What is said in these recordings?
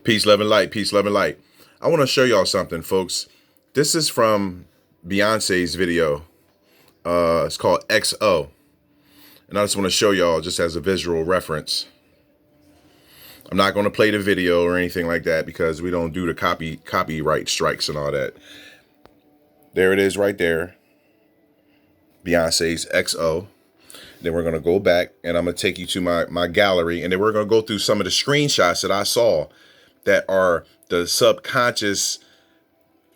Peace, love, and light. Peace, love, and light. I want to show y'all something, folks. This is from Beyonce's video. It's called XO. And I just want to show y'all just as a visual reference. I'm not going to play the video or anything like that because we don't do the copyright strikes and all that. There it is right there. Beyonce's XO. Then we're going to go back and I'm going to take you to my gallery. And then we're going to go through some of the screenshots that I saw that are the subconscious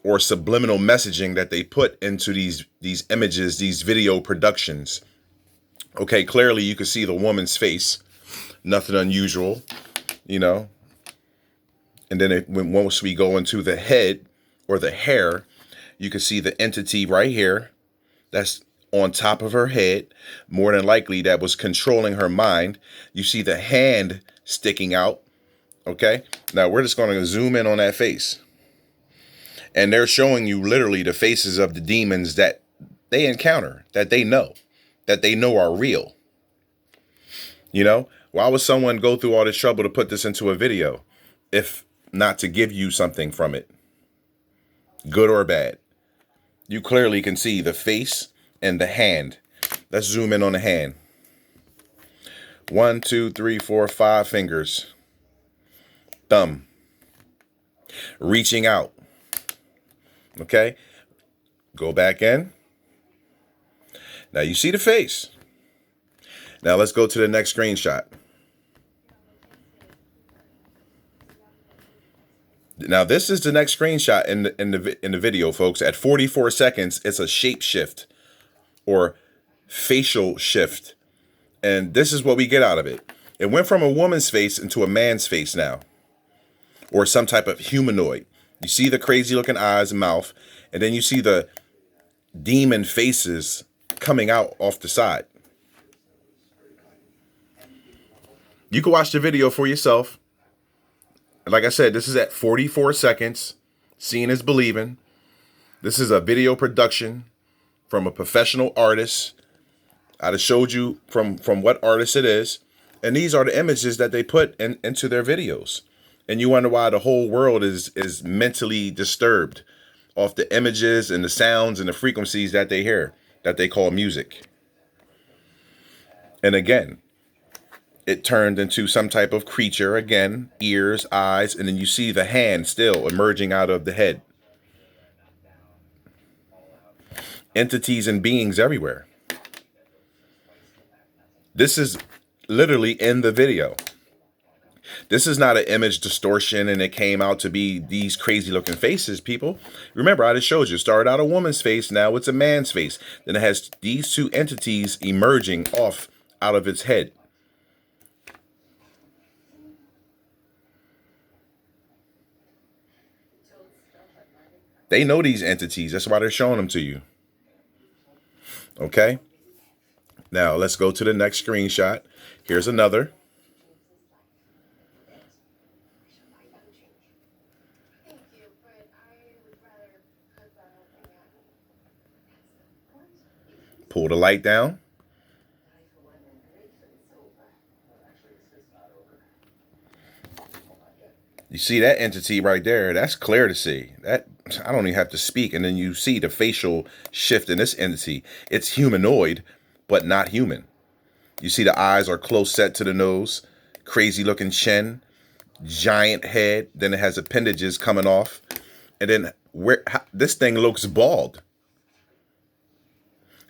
or subliminal messaging that they put into these images, these video productions. Okay, clearly you can see the woman's face. Nothing unusual, you know. And then once we go into the head or the hair, you can see the entity right here. That's on top of her head. More than likely that was controlling her mind. You see the hand sticking out. Okay, now we're just going to zoom in on that face. And they're showing you literally the faces of the demons that they encounter, that they know are real. You know, why would someone go through all this trouble to put this into a video if not to give you something from it, good or bad? You clearly can see the face and the hand. Let's zoom in on the hand. 1, 2, 3, 4, 5 fingers. Thumb. Reaching out. Okay. Go back in. Now you see the face. Now let's go to the next screenshot. Now this is the next screenshot in the video, folks. At 44 seconds, it's a shape shift or facial shift. And this is what we get out of it. It went from a woman's face into a man's face now, or some type of humanoid. You see the crazy looking eyes and mouth, and then you see the demon faces coming out off the side. You can watch the video for yourself. Like I said, this is at 44 seconds. Seeing is believing. This is a video production from a professional artist. I just showed you from what artist it is. And these are the images that they put into their videos. And you wonder why the whole world is mentally disturbed off the images and the sounds and the frequencies that they hear, that they call music. And again, it turned into some type of creature again, ears, eyes, and then you see the hand still emerging out of the head. Entities and beings everywhere. This is literally in the video. This is not an image distortion and it came out to be these crazy looking faces, people. Remember, I just showed you. Started out a woman's face, now it's a man's face. Then it has these two entities emerging off out of its head. They know these entities. That's why they're showing them to you. Okay. Now let's go to the next screenshot. Here's another. Pull the light down. You see that entity right there? That's clear to see. That I don't even have to speak. And then you see the facial shift in this entity. It's humanoid, but not human. You see the eyes are close set to the nose, crazy looking chin, giant head. Then it has appendages coming off. And then this thing looks bald.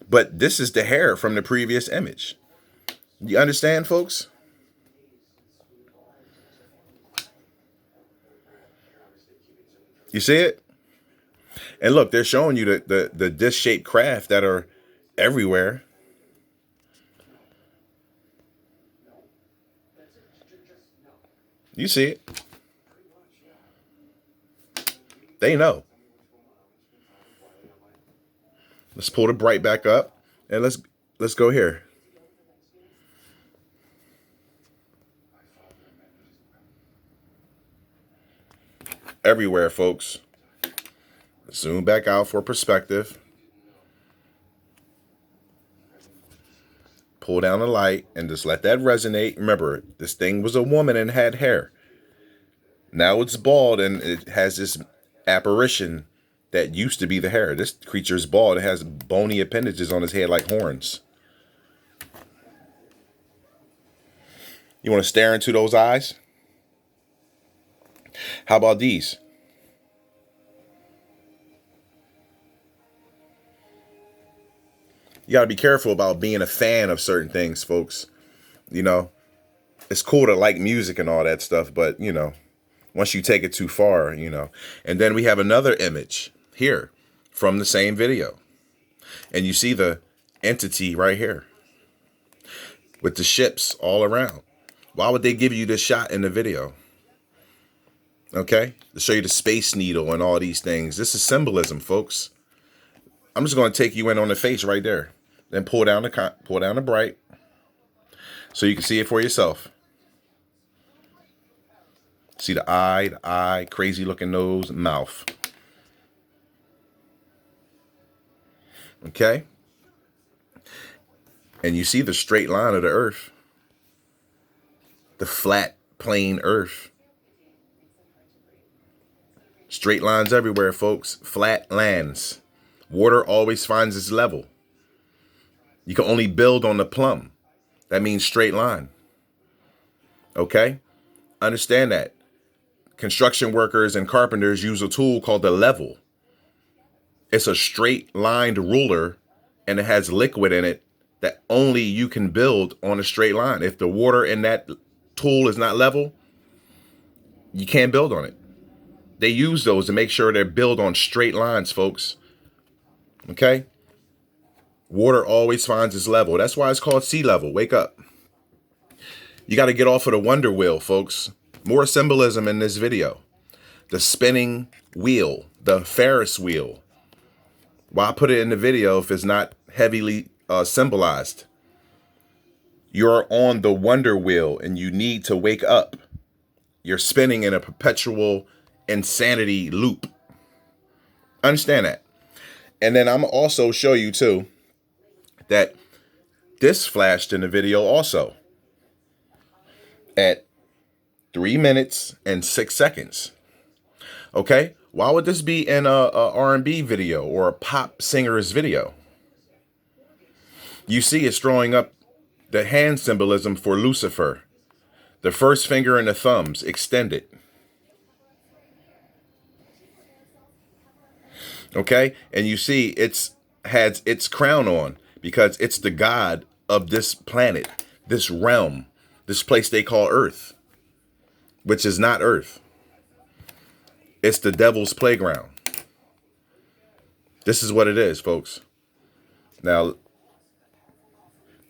But this is the hair from the previous image. You understand, folks? You see it? And look, they're showing you the disc-shaped craft that are everywhere. You see it. They know. Let's pull the bright back up and let's go here. Everywhere, folks. Zoom back out for perspective. Pull down the light and just let that resonate. Remember, this thing was a woman and had hair. Now it's bald and it has this apparition that used to be the hair. This creature is bald. It has bony appendages on his head like horns. You want to stare into those eyes? How about these? You got to be careful about being a fan of certain things, folks. You know, it's cool to like music and all that stuff, but, you know, once you take it too far, you know. And then we have another image here from the same video. And you see the entity right here with the ships all around. Why would they give you this shot in the video? Okay, to show you the Space Needle and all these things. This is symbolism, folks. I'm just going to take you in on the face right there. Then pull down the bright so you can see it for yourself. See the eye, crazy looking nose, mouth. Okay? And you see the straight line of the earth. The flat, plain earth. Straight lines everywhere, folks. Flat lands. Water always finds its level. You can only build on the plumb. That means straight line. Okay? Understand that. Construction workers and carpenters use a tool called the level. It's a straight lined ruler and it has liquid in it that only you can build on a straight line. If the water in that tool is not level, you can't build on it. They use those to make sure they're built on straight lines, folks. Okay? Water always finds its level. That's why it's called sea level. Wake up. You got to get off of the wonder wheel, folks. More symbolism in this video. The spinning wheel, the Ferris wheel. Why put it in the video if it's not heavily symbolized? You're on the wonder wheel and you need to wake up. You're spinning in a perpetual insanity loop. Understand that. And then I'm also show you too that this flashed in the video also at 3 minutes and 6 seconds. Okay, why would this be in a R&B video or a pop singer's video? You see it's drawing up the hand symbolism for Lucifer. The first finger and the thumbs extended. Okay, and you see it's has its crown on because it's the god of this planet, this realm, this place they call Earth, which is not Earth. It's the devil's playground. This is what it is, folks. Now,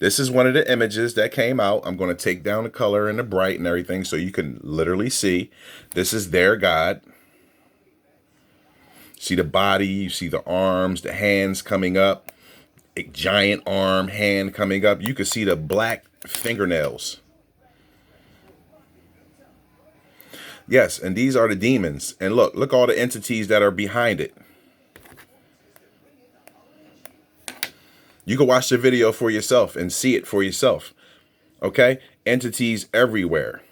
this is one of the images that came out. I'm going to take down the color and the bright and everything so you can literally see. This is their god. See the body, you see the arms, the hands coming up, a giant arm, hand coming up. You can see the black fingernails. Yes, and these are the demons. And look all the entities that are behind it. You can watch the video for yourself and see it for yourself. Okay? Entities everywhere.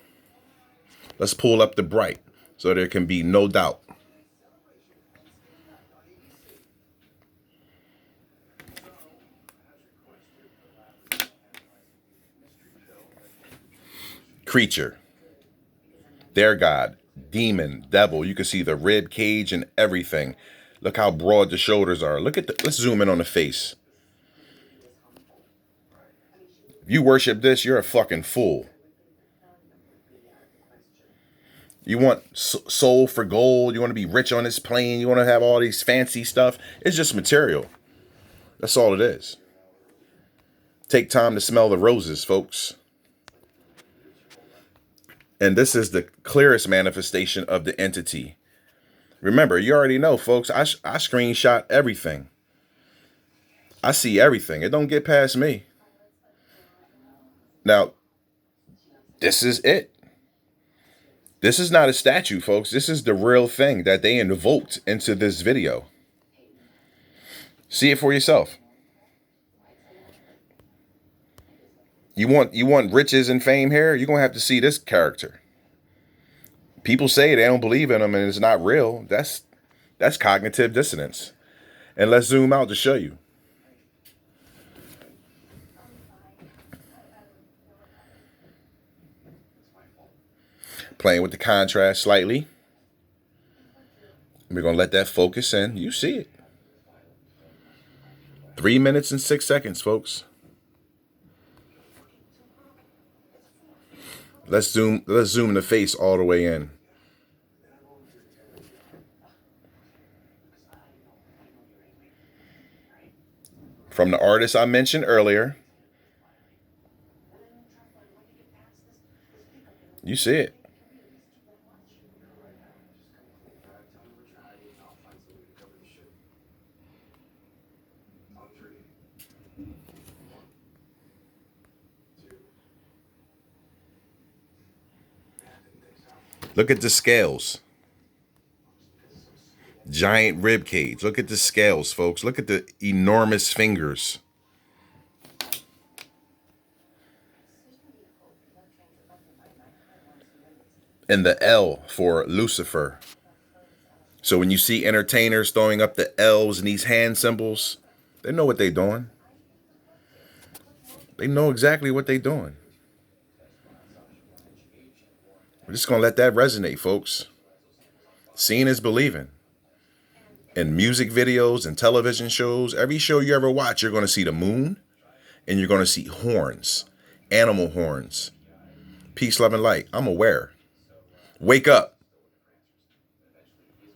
Let's pull up the bright so there can be no doubt. Creature, their god, demon, devil. You can see the rib cage and everything. Look how broad the shoulders are. Let's zoom in on the face. If you worship this, you're a fucking fool. You want soul for gold. You want to be rich on this plane. You want to have all these fancy stuff. It's just material. That's all it is. Take time to smell the roses, folks. And this is the clearest manifestation of the entity. Remember, you already know, folks, I screenshot everything. I see everything. It don't get past me. Now, this is it. This is not a statue, folks. This is the real thing that they invoked into this video. See it for yourself. You want riches and fame here? You're going to have to see this character. People say they don't believe in them and it's not real. That's cognitive dissonance. And let's zoom out to show you. Playing with the contrast slightly. We're going to let that focus in. You see it. 3 minutes and 6 seconds, folks. Let's zoom the face all the way in. From the artist I mentioned earlier. You see it. Look at the scales. Giant rib cage. Look at the scales, folks. Look at the enormous fingers. And the L for Lucifer. So when you see entertainers throwing up the L's and these hand symbols, they know what they're doing. They know exactly what they're doing. We're just going to let that resonate, folks. Seeing is believing. In music videos and television shows, every show you ever watch, you're going to see the moon and you're going to see horns, animal horns. Peace, love, and light. I'm aware. Wake up.